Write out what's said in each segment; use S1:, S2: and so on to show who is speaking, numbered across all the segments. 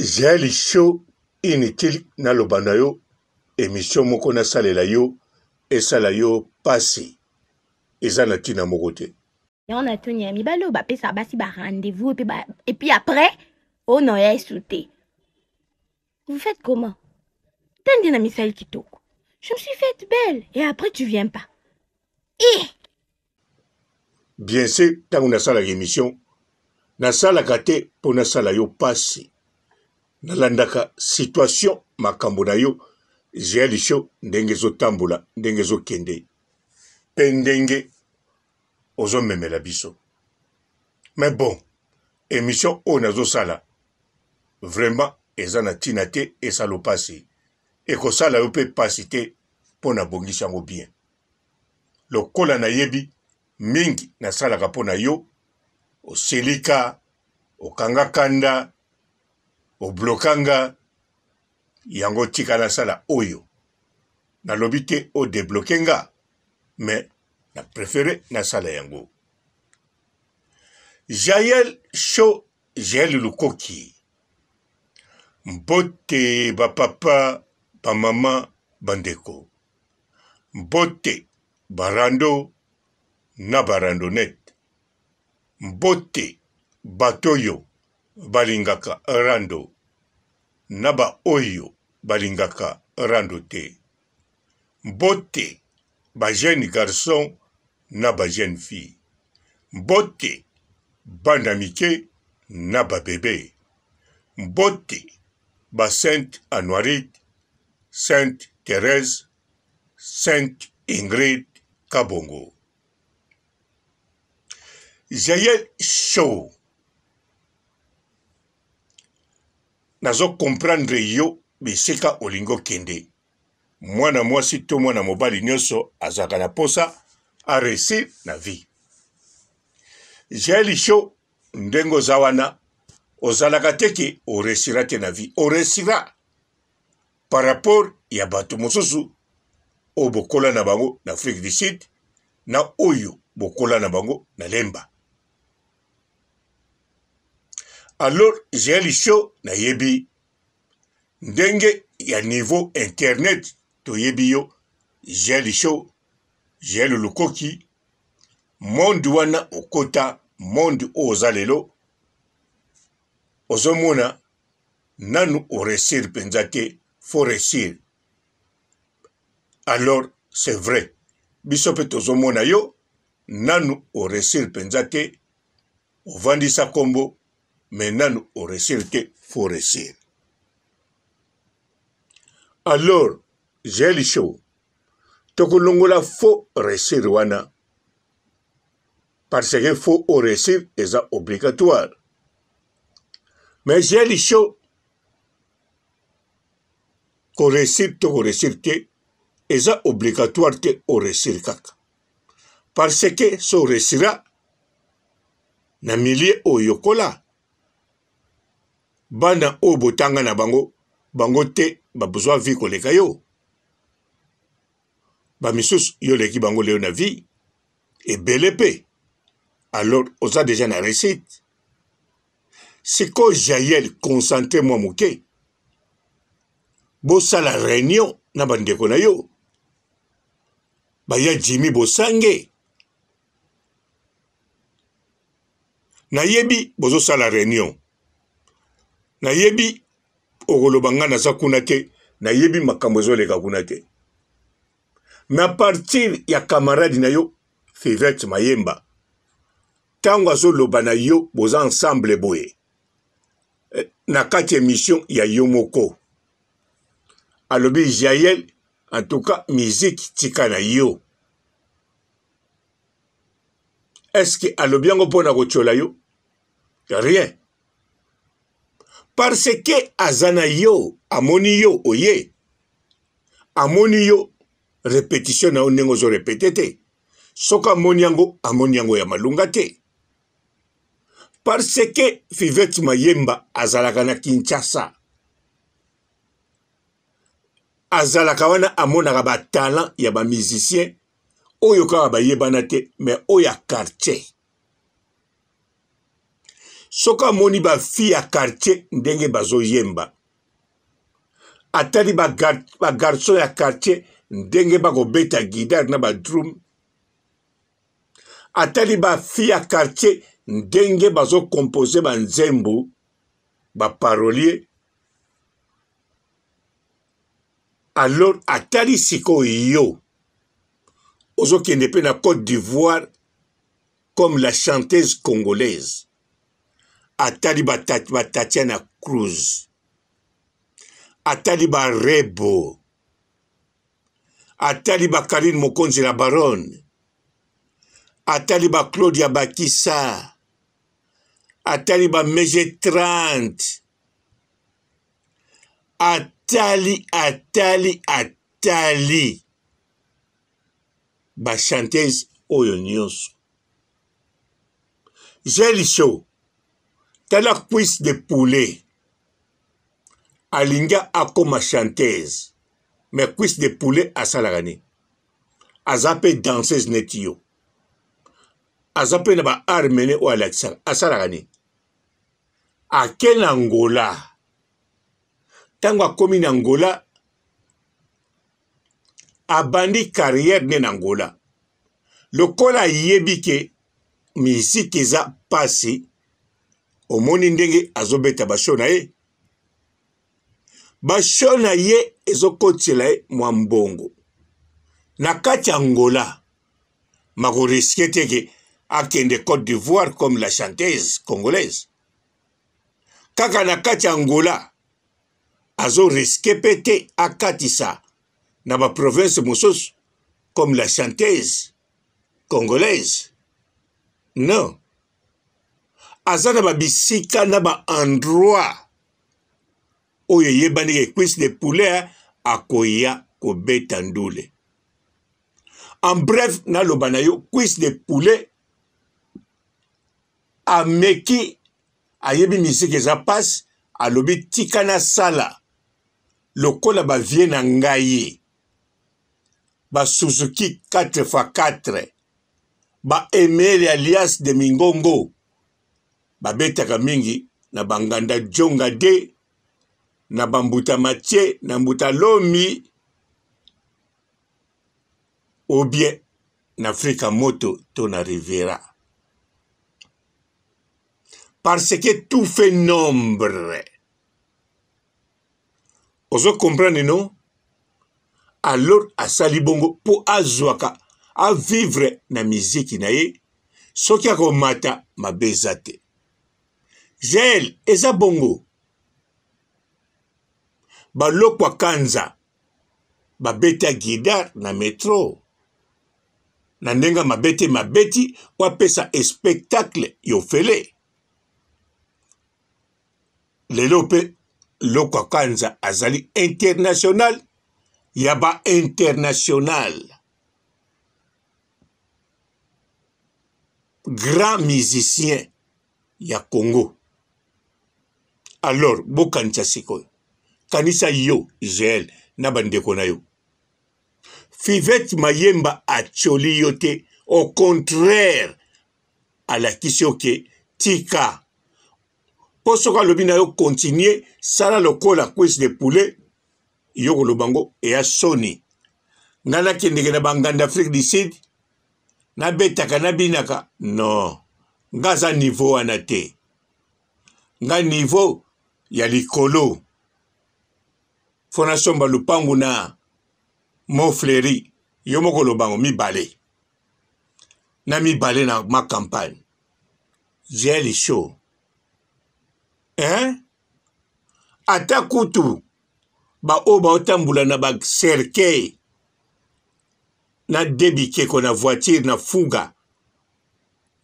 S1: j'ai les shows inutiles na lobana yo émission moko na salela yo et sala yo passé eza na tina moko te.
S2: On a tenu mi balo ba pesa basi ba rendez-vous et puis après on a sauté. Vous faites comment? T'as dit misal kitoko. Je me suis faite belle et après tu viens pas.
S1: Bien sûr, tant na sala émission na sala kate pour na sala yo passé. Na landaka situation makambo na yo j'ai les shows ndenge zo tambula ndenge zo kende. Pendenge ozo memela biso. Mais bon, émission on a zo sala. Vraiment eza na tina te et ça lo passé. Et ko sala yo pe pasité pour na bongisa ngo bien. Lokola na yebi mingi na sala ka pona yo o selika o kanga kanda o blokanga yango tika na sala oyo na lobite o débloquenga mais na préféré na sala yango Jaël Show Jaël Lukoki mbote ba papa ba mama bandeko mbote barando na barandonet mbote batoyo balingaka rando na ba oyo balingaka rando te mbote ba jeune garçon na ba jeune fille mbote bana mike na ba bébé mbote ba Sainte Anoirite Sainte Thérèse Sainte Ingrid Kabongo Jaël Show nazo comprendre yo bisika olingo kende mwana mwasi to mwana mobali nyonso azaka na posa a réussir na vie Jaël Show ndengo zawana ozalaka teke o réussira te na vie o réussira par rapport ya bato mosusu o bokola na bango na Afrique du Sud na oyo bokola na bango na lemba. Alors Jaël Show na yebi ndenge ya niveau internet to yebi yo Jaël Show Jaël Lukoki monde wana okota monde ozalelo ozomona nanu o réussir penzate faut réussir. Alors c'est vrai bisope tozomona yo nanu o réussir penzate o vandisa kombo mais nanu o réussir te faut réussir. Alors Jaël Show tokolongola faut réussir wana parce que faut o réussir eza obligatoire mais Jaël Show ko réussir to ko réussir te eza obligatoire te o réussir kaka parce que so réussira na milieu oyokola bana o botanga na bango bango te ba besoin vie koleka yo ba misus yo leki bango leo na vie et belepe alors oza déjà na réussite c'est que Jaël concentré moi moke bosala réunion na bandeko na yo baya Jimmy Bosange na yebi bozo sala réunion na yebi ogolobanga na sakuna te na yebi makambo ezoleka kuna te mais à partir ya camarade na yo Fivette Mayemba tango azoloba na yo boza ensemble boye na kati émission ya yo moko alobi Jaël en tout cas musique tika na yo est-ce que alobi yango pona kochola yo rien parce que azana yo amoni yo oye amoni yo répétition na onengo zo répété te soka amoni yango ya malunga te parce que Fivette Mayemba azalaka na Kinshasa azalaka wana amonaka ba talent ya ba musicien oyo kaka bayebana te mais oyo ya quartier soka moni ba fi ya quartier ndenge bazo yemba atali ba garçon ya quartier ndenge bako beta guitare na ba drum atali ba fi ya quartier ndenge bazo composer ba nzembo ba parolier alors atali siko yo ozo kende pe na Côte d'Ivoire comme la chanteuse congolaise atali ba Tatiana Cruz atali ba Rebo atali ba Karine Mokonzi la Baronne atali ba Claudia Bakissa atali ba Mege 30 atali ba chanteuse oyo nyonso Jeli Show tala cuisse de poulet alinga akoma chanteuse mais cuisse de poulet asalaka nini aza mpe danseuse neti yo aza mpe na ba art mene oyo alakisaka asalaka nini ake na Angola ntango akomi na Angola abandi carrière ne na Angola lokola ayebi ke miziki eza pasi omoni ndenge azobeta basho na ye basho na ye ezokotela ye mwa mbongo na kati ya Angola makoriske teke akende Côte d'Ivoire comme la chanteuse congolaise kaka na kati ya Angola azo riske pete akatisa na ba province mosusu comme la chanteuse congolaise non aza na ba bisika na ba endroit oyo yebani cuisse de poulet akoya kobeta ndule en bref naloba na yo cuisse de poulet ameki ayebi misiki eza pasi alobi tika na sala lokola bavie na ngai ba Suzuki 4x4 ba Emile alias de Mingongo babetaka mingi na banganda jonga de na bambuta Mathieu na mbuta Lomi ou bien na Afrika Moto to na Rivera parce que tout fait nombre ozo comprendre non alors asali bongo po azwaka a vivre na miziki na ye soki akomata mabeza te gel eza bongo balokwa kanza babeta guitare na metro na ndenga mabeti wapesa spectacle yofele lelo pe lokwa kanza azali international yaba international grand musicien ya Congo alors bokanisa sikoyo kanisa yo Israel na bandeko na yo Fivette Mayemba acholi yo te au contraire alakisi yo ke tika po soka lobi na yo continuer sala lokola cuisse de poulet yo kolobango eya soni ngana kendeke na banganda Afrique du Sud na betaka na binaka non nga za niveau wana te nga niveau ya likolo fona somba lupangu na mofleri yo moko lobango mibale na mibale na ma campagne Jeli Show ata kutu ba oba otambula na ba cercueil na debi keko na voiture na fuga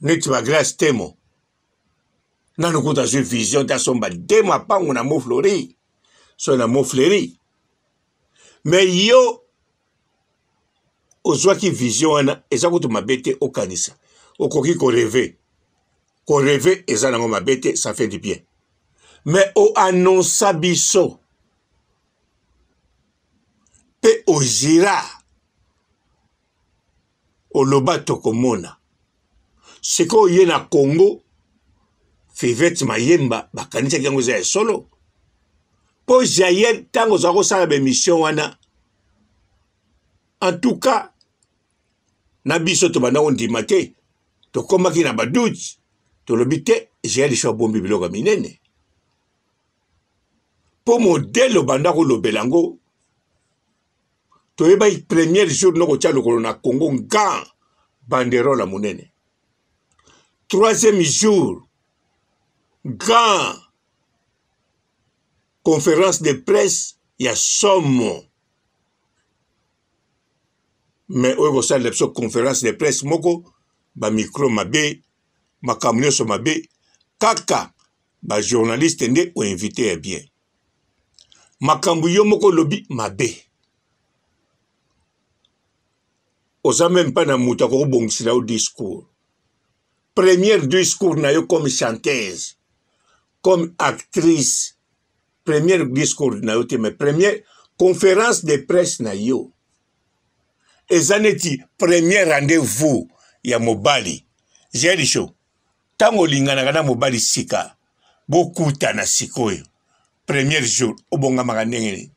S1: neti ba glace temo nanu kuta zwi vision ta somba demo apangu na mofleri so na mofleri mais yo ozwaki vision wana eza kutu mabete okanisa okoki koreve eza nango mabete ça fait du bien mais o annonça biso pe ojira oloba tokomona siko ye na Congo Fivet Mayemba bakanisa yango za solo po Jael tango za ko sala mission wana en tout cas na biso to bana on dimate to komaki na baduti to lobite Jael sho bombi biloka minene po modèle banda ko lobelango to yeba premier jour no ko tia lokolo na Congo nga banderole munene troisième jour grand conférence de presse ya somo mais oyo ça la conférence de presse moko ba micro mabe makamnyo so mabe kaka ba journaliste nde o invité bien makambu yo moko lobi mabe oza même pas na muta ko bongisila au discours premier discours na yo comme chanteuse comme actrice, premier discours na yo te, mais première conférence de presse na yo. Ezaneti premier rendez-vous ya mobali. J'ai dit chaud. Tango lingana na mobali sika. Bokuta na sikoyo. Premier jour, obonga maka ndenge.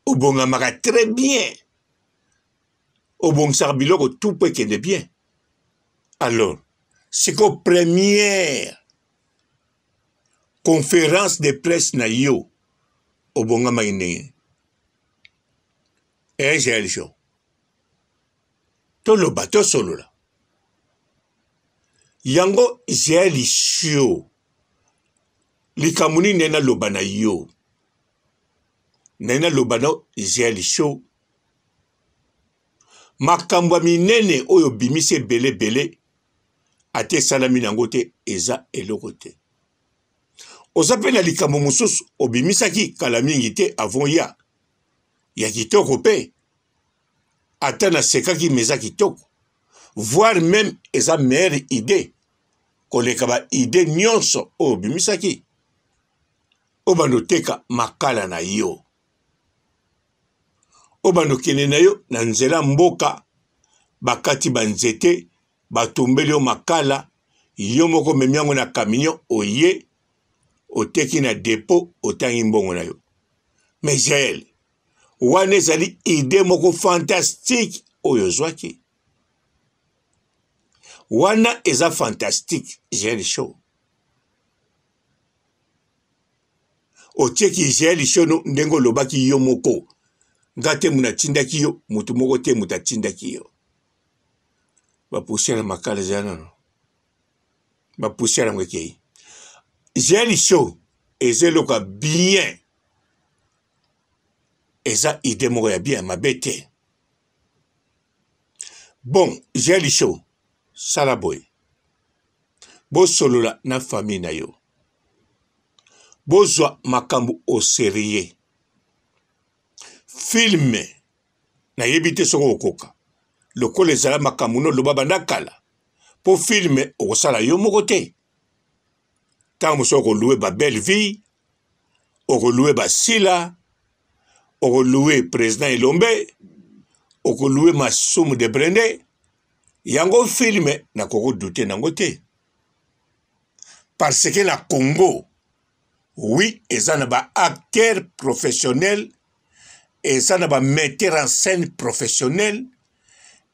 S1: Obonga maka très bien. Obonga sarbiloko tout peut que de bien. Alors, c'est que première conférence de presse na yo obonga maine j'ai le show to lo bato solo la yango j'ai le show likamuni nena loba na yo nena loba no j'ai le show makambo minene oyo bimise bele ate salami nango te eza eloko te ozape na likambo mosusu obimisaki kala mingi te avant ya kitoko pe ata na sekaki meza kitoko voire même eza meilleure idée koleka ba idée nyonso obimisaki obando teka makala na yo obando kene na yo na nzela mboka bakati banzete batumbeli yo makala yo moko memiango na camion oye oteki na dépôt otangi mbongo na yo mais Jael wana ezali idée moko fantastique oyo zwaki wana eza fantastique Jael show otieki Jael show no ndengo lobaki yo moko ngate muna tindaki yo mutu moko te muta tindaki yo bapusiana makala zana no bapusiana ngekei Jael show ezeloka bien eza idée moko ya bien mabete bon Jael show salaboy bo solola na famille na yo bozwa makambo au sérieux filme na yebite soko okoka lokola ezala makambo no loba bandakala po filme okosala yo moko te tant moso okoluwe ba belle vie okoluwe basila okoluwe président Elombe okoluwe Masumu de Brende yango filme na koko douter nango te parce que la Congo oui eza na ba acteur professionnel eza na ba metteur en scène professionnel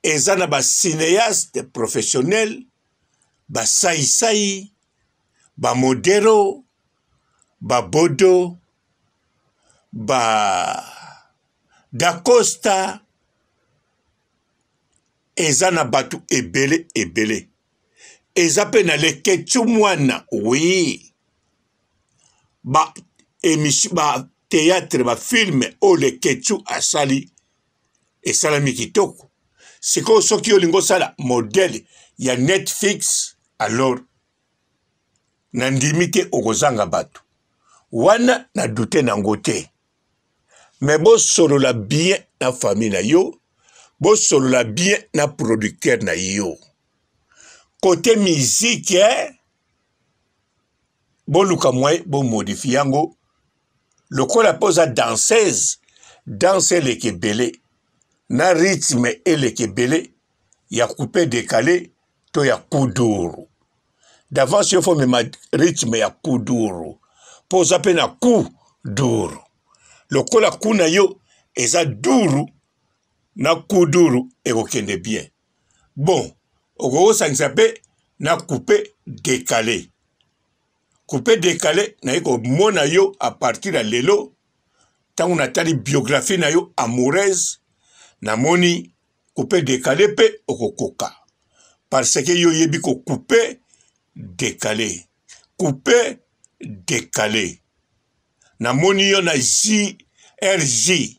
S1: eza na ba cinéaste professionnel ba saïsaï ba modero ba bodo ba dacosta eza na batu ebele eza pe na leketu mwana oui ba émission ba théâtre ba film o leketu asali esalami kitoko siko soki olingo sala modèle ya Netflix alors na ndimi te okozanga bato wana na dute nango te mais bo solola bien na famille na yo bo solola bien na producteur na yo côté musique bo luka mwe bo modifie yango lokola poza danseuse danse lekebele na rythme elekebele ya coupé décalé to ya kuduru d'avance yo fo mema rythme ya coup duru po oza mpe na coup duru lokola coup na yo eza duru na coup duru ekokende bien bon okokosangisa mpe na coupe décalé coupe décalé naye komona yo à partir ya lelo ntango natali biographie na yo amoureuse namoni coupe décalé mpe okokoka parce que yo yebi ko coupe décalé coupe décalé namoni yo na JRJ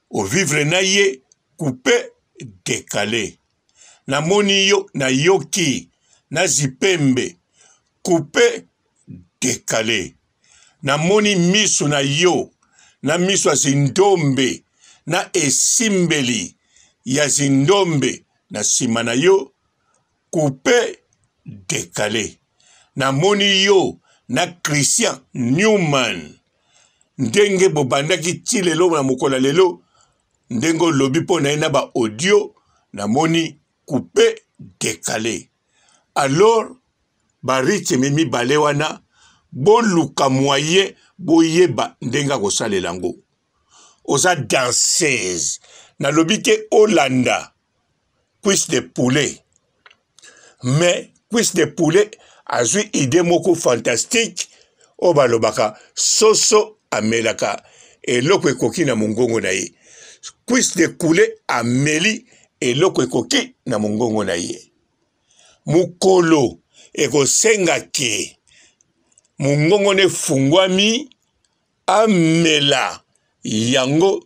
S1: ovivre na ye coupe décalé namoni yo na yoki na zipembe coupe décalé namoni miso na yo na miso ya zindombe na esimbeli ya zindombe na nsima na yo coupe décalé namoni yo na Christian Newman ndenge bobandaki ti lelo na mokola lelo ndenge olobi mpo na ye na ba audio namoni coupe décalé alors barythme mibale wana boluka moyen boyeba ndenge akosalela yango oza danseuse nalobi te olanda cuisse de poulet mais cuisse de poulet azwi idée moko fantastique oyo balobaka soso amelaka eloko ekoki na mongongo na ye cuisse de poulet ameli eloko ekoki na mongongo na ye mokolo ekosenga ke mongongo ne fungwami amela yango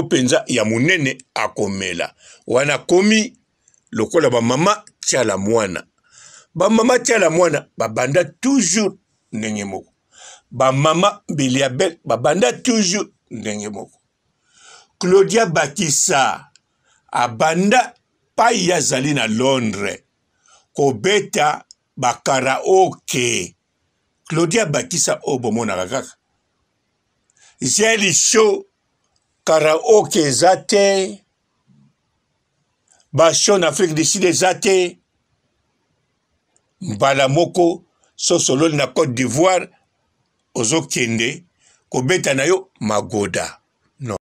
S1: penza ya munene akomela wana komi lokola bamama tiala mwana bamama tiala mwana babanda toujours ndenge moko bamama Biliabel babanda toujours ndenge moko Claudia Bakisa abanda pai azali na Londres kobeta bakaraoke Claudia Bakisa obomonaka kaka Zeli show karaoke eza te basho na Afrique du Sud eza te mbala moko sosololi na Côte d'Ivoire ozokende kobeta na yo magoda. Non.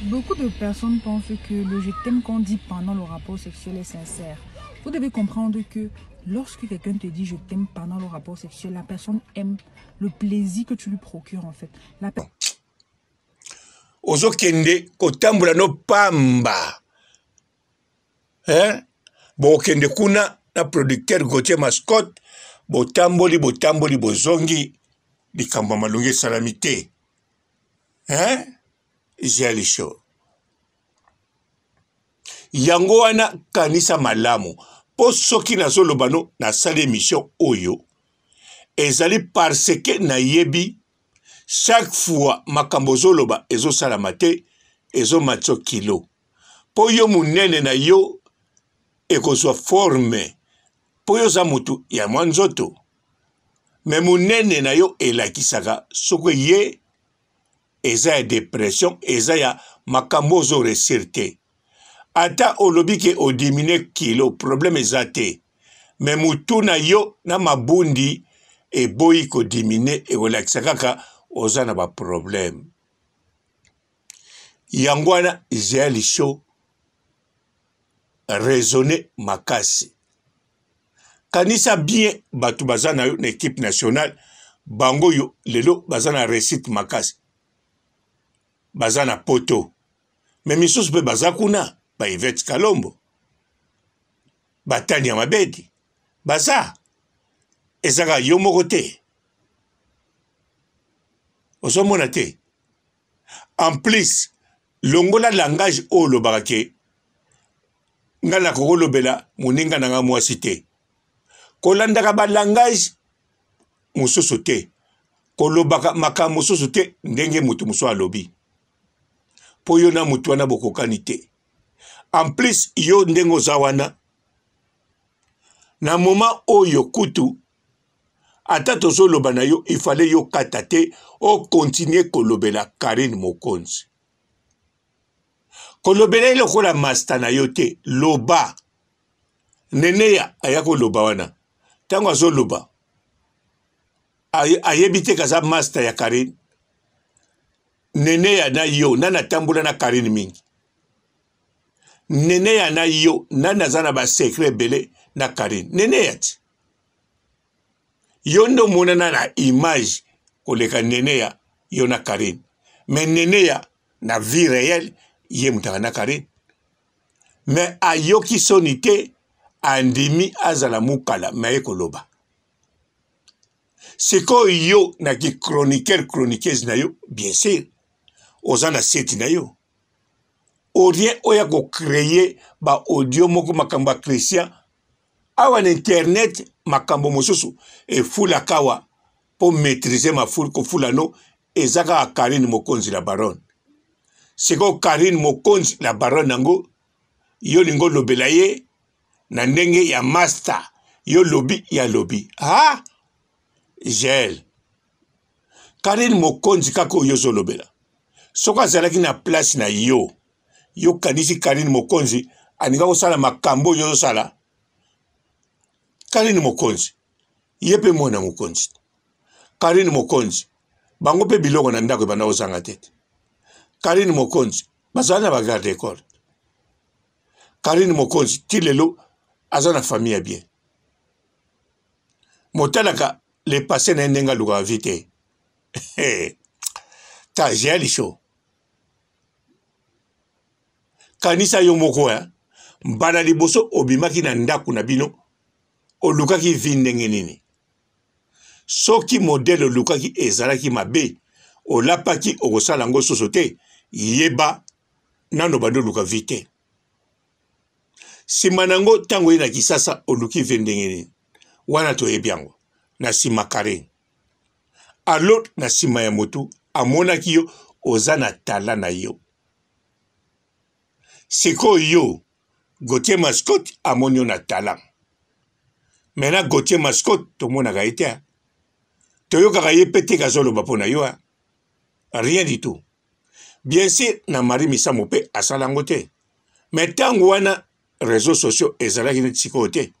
S3: Beaucoup de personnes pensent que le je t'aime qu'on dit pendant le rapport sexuel est sincère. Vous devez comprendre que lorsque quelqu'un te dit je t'aime pendant le rapport sexuel, la personne aime le plaisir que tu lui procures en fait.
S1: Ozokende kotambola no pamba. Bokende kuna na producteur Gauthier Mascotte botamboli bozongi likambo malungi salamité. Jali show. Yango wana kanisa malamu. Po soki nazoloba no na sale émission oyo ezali parce que na yebi chaque fois makambo zoloba ezo salama te ezo matso kilo. Po yo munene na yo ekozwa forme. Po yo za mutu ya mwanzoto. Me munene na yo elakisaka soko ye eza ya dépression eza ya makambo zo resirte. Ata olobi ke odimine kilo problème eza te. Me mutu na yo na mabundi eboyi ko dimine ekolakisa kaka oza na ba problème. Yango wana Zeli show raisonner makasi. Kanisa bien batu baza na yo na équipe nationale bango yo lelo baza na réussite makasi. Baza na poto. Me misusu pe baza kuna ba Yvette Kalombo. Batania Mabedi. Baza. Ezaka yo moko te. Osomona te. En plus, longola langage o lobaka ke ngana kokolobela muninga nanga mwasi te. Kolandaka ba langage mususu te. Kolobaka maka mususu te ndenge mutu musu alobi. Po yo na mutu wana bokokani te. En plus yo ndengo za wana na moment oyo kutu ata tozoloba na yo il fallait yo kata te o continuer kolobela Karine Mokonzi. Kolobela lokola master na yo te loba Neneya ayako loba wana. Tango azo loba. Ayebite kaza master ya Karine. Neneya na yo nana tambula na Karine mingi. Neneya na yo nana zana ba secret belé na Karine. Neneya ti. Yo ndo monana na image koleka Neneya yo na Karine. Mais Neneya na vie réelle ye mutaka na Karine. Mais ayoki sonite andimi azala mukala maye koloba. Seko yo na ki chroniqueuse na yo, bien sûr. Ozana seti na yo. Orien oya ko créer ba audio moko makamba Christian. Awa na internet makambo mosusu e fula kawa pour maîtriser ma foule ko fula no ezaka Karine Mokonzi la baronne. Seko Karine Mokonzi la baronne nango yo lingo lobela ye na ndenge ya master yo lobi ya lobi. Ah! Gel. Karine Mokonzi kako yo zo lobela. Soko azalaki na place na yo. Yo kanisi Karine Mokonzi aninga kosala makambo yo sala. Karine Mokonzi. Yepe mwana Mokonzi. Karine Mokonzi. Bango pe biloko na ndako bana ozanga tete. Karine Mokonzi. Bazana ba garde école. Karine Mokonzi. Tilelo azana famille bien. Motalaka le passé na ndenga luka vite. Ta jeli show. Kanisa yo moko ya. Mbana liboso obimaki na ndaku na bino. Olukaki vindenge nini. Soki modèle olukaki ezalaki mabe. Olapaki okosala ngo sosote. Yeba nano bando luka vite. Simanango tango ina kisasa oluki vindenge nini. Wana to ebiango. Na sima Karine. Alot na sima ya motu. Amona ki yo ozana tala na yo. Siko yo. Gauthier Mascotte amonio na tala. Mena Gauthier Mascotte to mona gaite. Toyo kakaye pete kazolo bapo na yo. Rien du tout. Bien sûr na mari misa mope asalangote. Mais tango wana réseaux sociaux ezalaki na tsikote.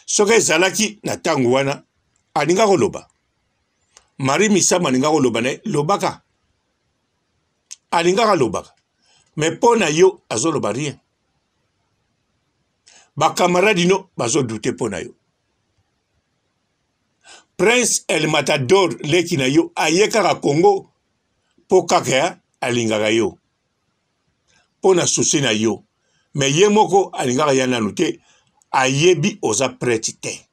S1: Soka ezalaki na tango wana aninga koloba. Mari misa maninga koloba ne lobaka. Aninga kolobaka. Mais pona yo azoloba rien. Ba camarade no bazo douter pona yo. Prince El Matador leki na yo ayeka ka Congo po kakea alingaka yo. Pona souci na yo. Mais ye moko alingaka yana nute ayebi oza preti te.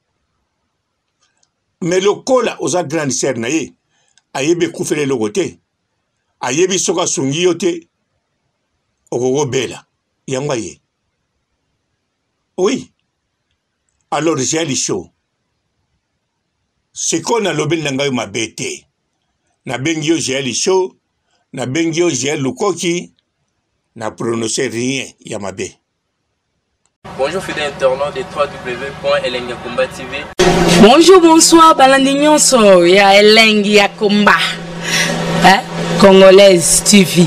S1: Mais lokola oza grande sœur na ye ayebi kufele logote. Ayebi soka sungi yo te okoko bela. Yangwa ye. Oui. Alors j'ai les show. C'est qu'on a l'obel nangayo ma bête. Na bengio j'ai les show. Na bengio j'ai lukoki. Na prononcé rien yamabe.
S4: Bonjour fidèles internautes de www.elengiakomba TV.
S5: Bonjour, bonsoir, balandi nyonso ya Elengi ya Komba. Congolaise TV.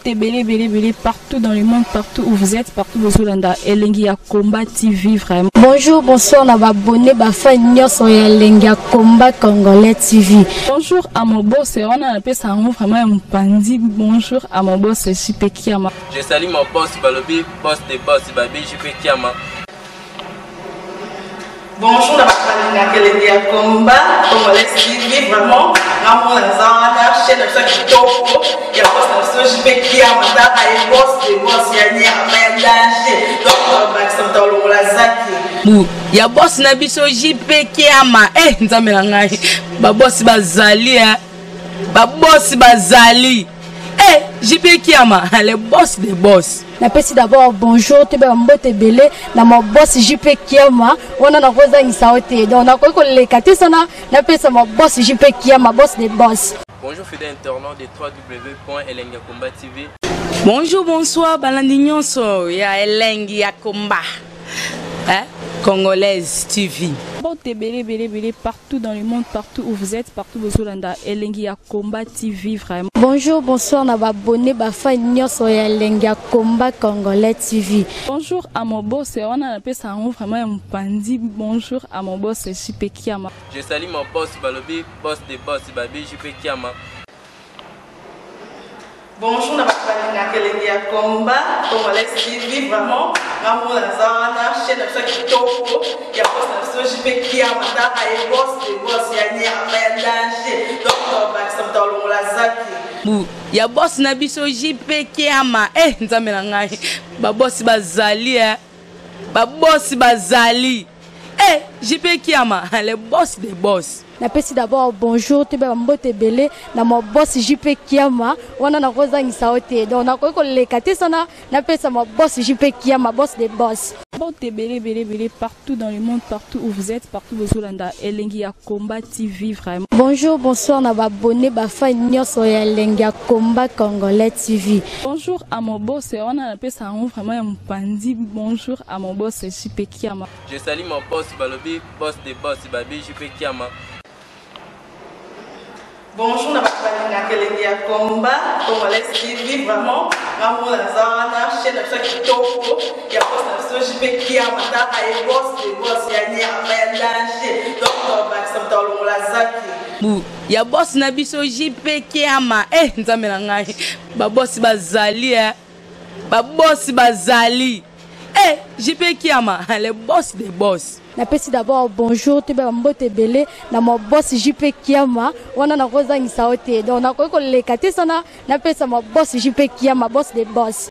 S3: Belé partout dans le monde, partout où vous êtes, partout où vous êtes, Elengi ya Komba TV vraiment.
S6: Bonjour, bonsoir, na abonné bafa nyonso ya Elengi ya Komba Congolais TV.
S3: Bonjour à mon boss, on a appelé ça vraiment un pandi. Bonjour à mon boss, JP Kiama.
S4: Je salue mon boss Balobi, boss des boss Babi, JP Kiama.
S5: Bonjour, na Elengi ya Komba Congolais TV vraiment. Namo na zana chaîne de kitoko ya boss na JP Kiama ta ay boss des boss ya nyama danger. Donc ba samta longola zaki. Ya boss na biso JP Kiama nzambe na ngai ba boss bazali ba boss bazali JP Kiama le boss des boss.
S6: Napesi d'abord bonjour te ba mbote belé na mo boss JP Kiama wana na kozangisa ote donc na ko lekate sana napesa mo boss JP Kiama boss des boss.
S4: Bonjour fidèles internautes de www.elengiakomba TV.
S5: Bonjour, bonsoir, balandi nyonso ya Elengi ya Komba. Congolaise TV.
S3: Bon, t'es belé partout dans le monde, partout où vous êtes, partout où vous êtes, Elengia Combat TV vraiment.
S6: Bonjour, bonsoir, na abonné bafa nyonso ya Elengia Combat Congolais TV.
S3: Bonjour à mon boss, on a appelé ça vraiment un pandi. Bonjour à mon boss, JP Kiama.
S4: Je salue mon boss Balobi, boss des boss Babi, JP Kiama.
S5: Bonjour, na Elengia Combat Congolais TV vraiment. Maman Lazana, chaîne de ça qui topo, il y a pas de JP Kiama, ta et boss des boss, il y a un danger. Donc ça me donne la zaki.
S7: Ya boss na biso JP Kiama nzambe na ngai ba boss bazali ba boss bazali JP Kiama le boss des boss.
S6: Napesi d'abord bonjour te ba mbote belé na mo boss JP Kiama wana na kozangisa ote donc na ko lekate sana napesa mo boss JP Kiama boss des boss.
S3: Bon, t'es belé partout dans le monde, partout où vous êtes, partout où vous êtes, Elengia Combat TV vraiment.
S6: Bonjour, bonsoir, na abonné bafa nyonso ya Elengia Combat Congolais TV.
S3: Bonjour à mon boss, on a appelé ça vraiment un pandi. Bonjour à mon boss, JP Kiama.
S4: Je salue mon boss Balobi, boss des boss Babi, JP Kiama.
S5: Bonjour, na Elengia Combat Congolais TV vraiment. Maman Lazana, chaîne de ça qui topo, il y a pas de JP Kiama, ta et boss des boss, il y a un danger. Donc ça me donne la zaki.
S7: Ya boss na biso JP Kiama nzambe na ngai ba boss bazali ba boss bazali JP Kiama le boss des boss.
S6: Napesi d'abord bonjour te ba mbote belé na mo boss JP Kiama wana na kozangisa ote donc na ko lekate sana napesa mo boss JP Kiama boss des boss.